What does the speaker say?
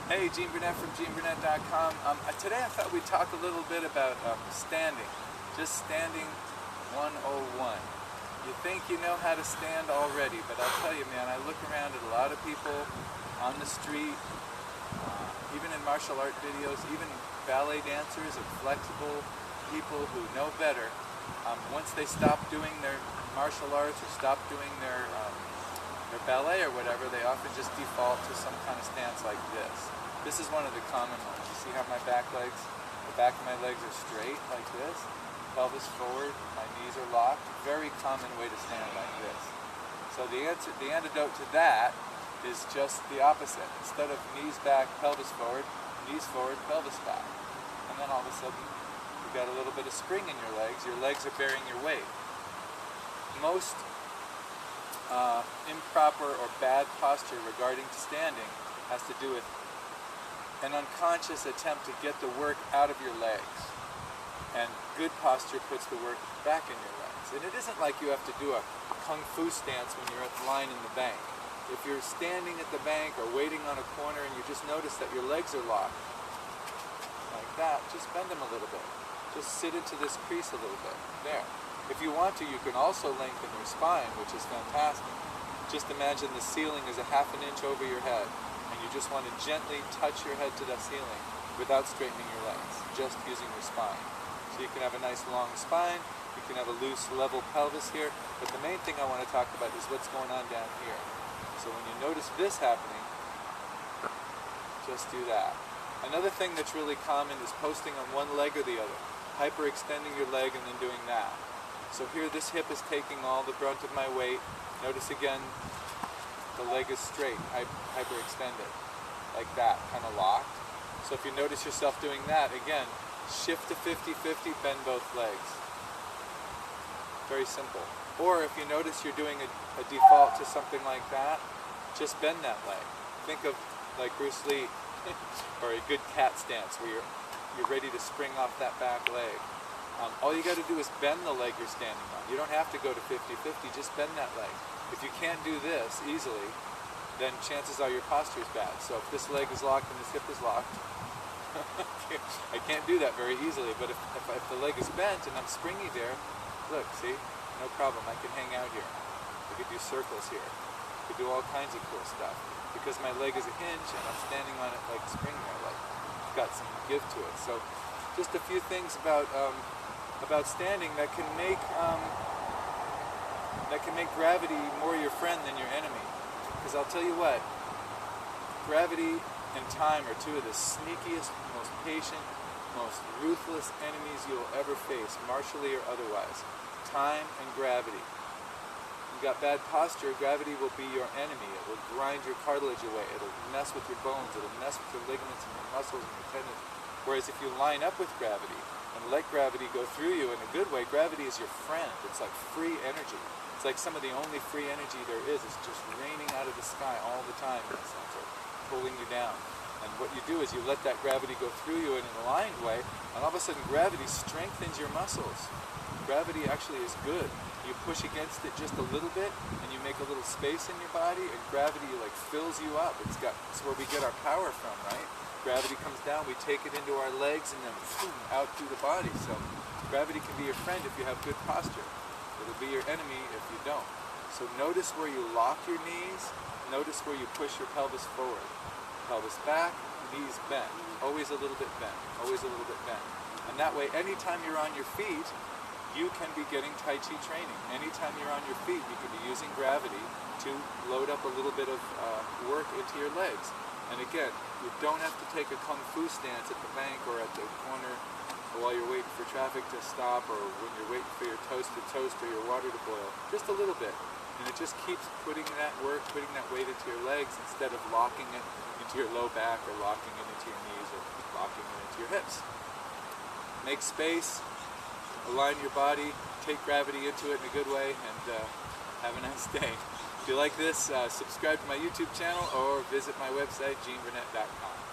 Hey, Gene Burnett from GeneBurnett.com. Today I thought we'd talk a little bit about standing. Just standing 101. You think you know how to stand already, but I'll tell you, man, I look around at a lot of people on the street, even in martial art videos, even ballet dancers and flexible people who know better. Once they stop doing their martial arts or stop doing their ballet or whatever, they often just default to some kind of stance like this. This is one of the common ones. You see how my back legs, the back of my legs are straight like this, pelvis forward, my knees are locked. Very common way to stand like this. So the antidote to that is just the opposite. Instead of knees back, pelvis forward, pelvis back. And then all of a sudden, you've got a little bit of spring in your legs are bearing your weight. Most improper or bad posture regarding standing has to do with an unconscious attempt to get the work out of your legs. And good posture puts the work back in your legs. And it isn't like you have to do a kung fu stance when you're at the line in the bank. If you're standing at the bank or waiting on a corner and you just notice that your legs are locked, like that, just bend them a little bit. Just sit into this crease a little bit. There. If you want to, you can also lengthen your spine, which is fantastic. Just imagine the ceiling is a ½ inch over your head, and you just want to gently touch your head to that ceiling without straightening your legs, just using your spine. So you can have a nice long spine, you can have a loose level pelvis here, but the main thing I want to talk about is what's going on down here. So when you notice this happening, just do that. Another thing that's really common is posting on one leg or the other, hyperextending your leg and then doing that. So here this hip is taking all the brunt of my weight. Notice again, the leg is straight, hyperextended, like that, kind of locked. So if you notice yourself doing that, again, shift to 50-50, bend both legs. Very simple. Or if you notice you're doing a default to something like that, just bend that leg. Think of like Bruce Lee, or a good cat stance where you're ready to spring off that back leg. All you got to do is bend the leg you're standing on. You don't have to go to 50-50, just bend that leg. If you can't do this easily, then chances are your posture is bad. So if this leg is locked and this hip is locked, I can't do that very easily, but if the leg is bent and I'm springy there, look, see, no problem, I can hang out here. I could do circles here. I could do all kinds of cool stuff. Because my leg is a hinge and I'm standing on it like a spring there, like it's got some give to it. So just a few things about standing that can make gravity more your friend than your enemy. Because I'll tell you what, gravity and time are two of the sneakiest, most patient, most ruthless enemies you'll ever face, martially or otherwise. Time and gravity. You've got bad posture, gravity will be your enemy. It will grind your cartilage away. It'll mess with your bones. It'll mess with your ligaments and your muscles and your tendons. Whereas if you line up with gravity and let gravity go through you in a good way, gravity is your friend. It's like free energy. It's like some of the only free energy there is. It's just raining out of the sky all the time in a sense, or pulling you down. And what you do is you let that gravity go through you in an aligned way, and all of a sudden gravity strengthens your muscles. Gravity actually is good. You push against it just a little bit, and you make a little space in your body, and gravity like fills you up. It's where we get our power from, right? Gravity comes down, we take it into our legs, and then boom, out through the body. So gravity can be your friend if you have good posture. It'll be your enemy if you don't. So notice where you lock your knees. Notice where you push your pelvis forward. Pelvis back, knees bent. Always a little bit bent. Always a little bit bent. And that way, anytime you're on your feet, you can be getting Tai Chi training. Anytime you're on your feet, you can be using gravity to load up a little bit of work into your legs. And again, you don't have to take a kung fu stance at the bank or at the corner while you're waiting for traffic to stop, or when you're waiting for your toast to toast or your water to boil. Just a little bit. And it just keeps putting that work, putting that weight into your legs instead of locking it into your low back or locking it into your knees or locking it into your hips. Make space. Align your body, take gravity into it in a good way, and have a nice day. If you like this, subscribe to my YouTube channel or visit my website, GeneBurnett.com.